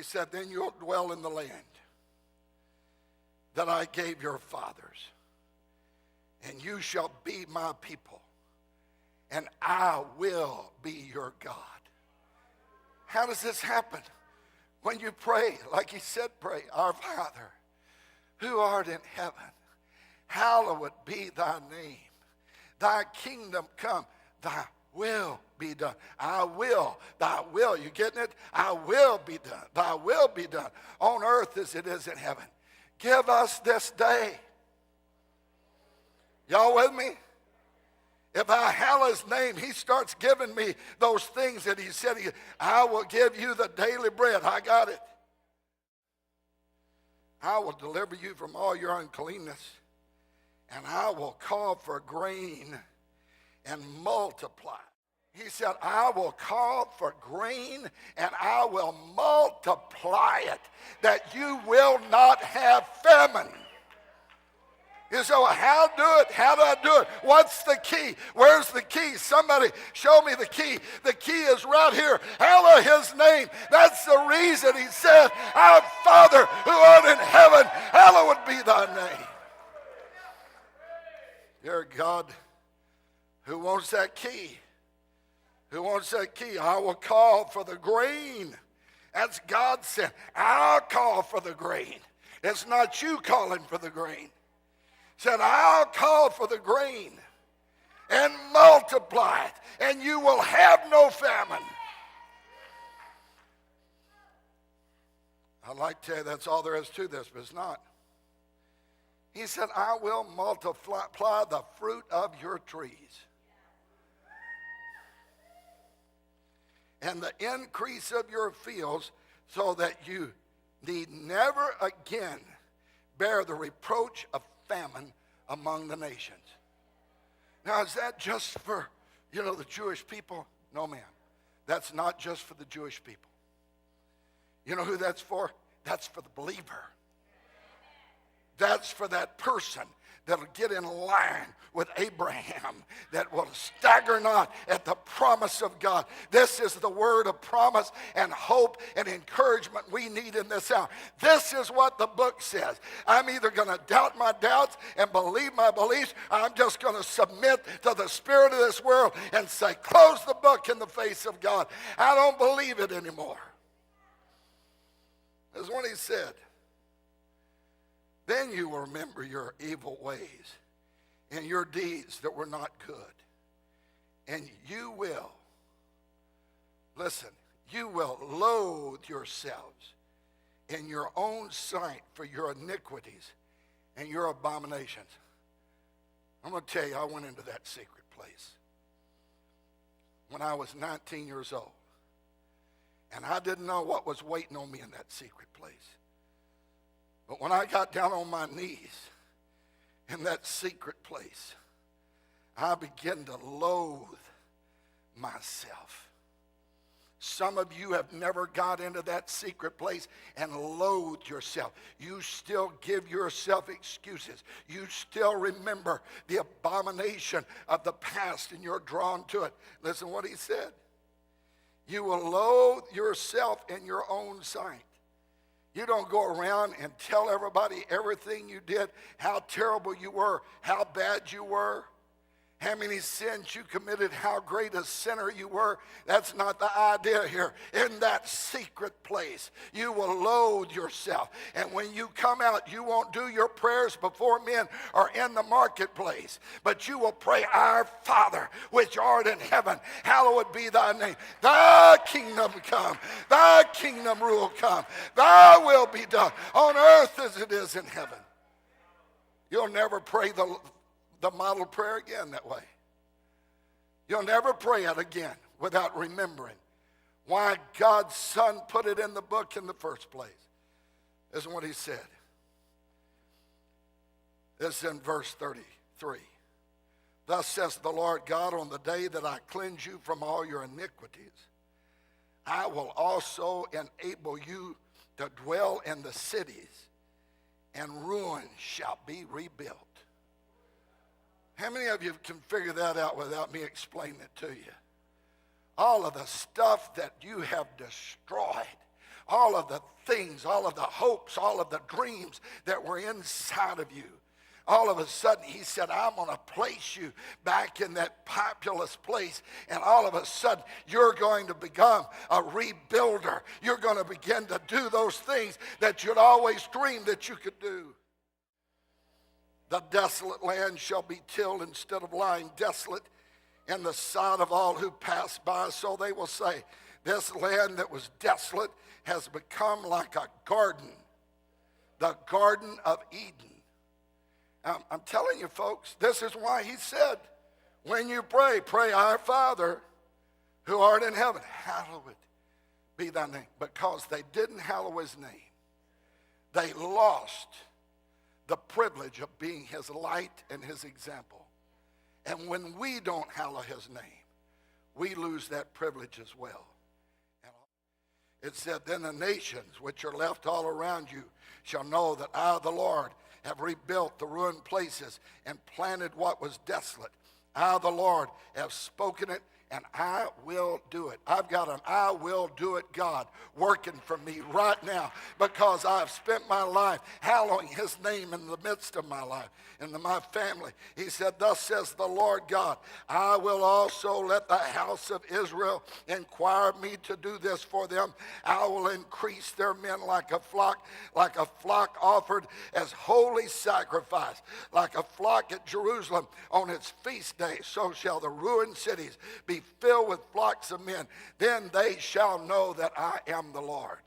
He said, then you'll dwell in the land that I gave your fathers, and you shall be my people, and I will be your God. How does this happen? When you pray, like he said, pray, our Father, who art in heaven, hallowed be thy name. Thy kingdom come, thy will be done. I will, thy will, you getting it? I will be done. Thy will be done on earth as it is in heaven. Give us this day. Y'all with me? If I hallow his name, he starts giving me those things that he said. I will give you the daily bread. I got it. I will deliver you from all your uncleanness, and I will call for grain and multiply. He said, I will call for grain and I will multiply it, that you will not have famine. You say, well, how do it? How do I do it? What's the key? Where's the key? Somebody show me the key. The key is right here. Hallow his name. That's the reason he said, our Father who art in heaven, hallowed be thy name. Dear God, who wants that key? Who wants that key? I will call for the grain. That's God said. I'll call for the grain. It's not you calling for the grain. Said, I'll call for the grain and multiply it, and you will have no famine. I'd like to tell you that's all there is to this, but it's not. He said, I will multiply the fruit of your trees and the increase of your fields, so that you need never again bear the reproach of famine among the nations. Now, is that just for, the Jewish people? No, ma'am. That's not just for the Jewish people. You know who that's for? That's for the believer. That's for that person that'll get in line with Abraham, that will stagger not at the promise of God. This is the word of promise and hope and encouragement we need in this hour. This is what the book says. I'm either going to doubt my doubts and believe my beliefs, or I'm just going to submit to the spirit of this world and say, close the book in the face of God. I don't believe it anymore. That's what he said. Then you will remember your evil ways and your deeds that were not good. And you will, listen, you will loathe yourselves in your own sight for your iniquities and your abominations. I'm going to tell you, I went into that secret place when I was 19 years old. And I didn't know what was waiting on me in that secret place. But when I got down on my knees in that secret place, I began to loathe myself. Some of you have never got into that secret place and loathed yourself. You still give yourself excuses. You still remember the abomination of the past and you're drawn to it. Listen to what he said. You will loathe yourself in your own sight. You don't go around and tell everybody everything you did, how terrible you were, how bad you were, how many sins you committed, how great a sinner you were. That's not the idea here. In that secret place, you will loathe yourself. And when you come out, you won't do your prayers before men or in the marketplace. But you will pray, our Father, which art in heaven, hallowed be thy name. Thy kingdom come, thy kingdom rule come, thy will be done on earth as it is in heaven. You'll never pray the model prayer again that way. You'll never pray it again without remembering why God's Son put it in the book in the first place. This is what he said. This is in verse 33. Thus says the Lord God, on the day that I cleanse you from all your iniquities, I will also enable you to dwell in the cities, and ruin shall be rebuilt. How many of you can figure that out without me explaining it to you? All of the stuff that you have destroyed, all of the things, all of the hopes, all of the dreams that were inside of you. All of a sudden, he said, I'm going to place you back in that populous place. And all of a sudden, you're going to become a rebuilder. You're going to begin to do those things that you'd always dreamed that you could do. The desolate land shall be tilled instead of lying desolate in the sight of all who pass by. So they will say, this land that was desolate has become like a garden, the Garden of Eden. I'm telling you, folks, this is why he said, when you pray, pray, Our Father, who art in heaven, hallowed be thy name. Because they didn't hallow his name, they lost the privilege of being his light and his example. And when we don't hallow his name, we lose that privilege as well. And it said, then the nations which are left all around you shall know that I, the Lord, have rebuilt the ruined places and planted what was desolate. I, the Lord, have spoken it, and I will do it. I've got an I will do it God working for me right now, because I've spent my life hallowing his name in the midst of my life, in my family. He said, thus says the Lord God, I will also let the house of Israel inquire of me to do this for them. I will increase their men like a flock offered as holy sacrifice, like a flock at Jerusalem on its feast day. So shall the ruined cities be filled with flocks of men. Then they shall know that I am the Lord.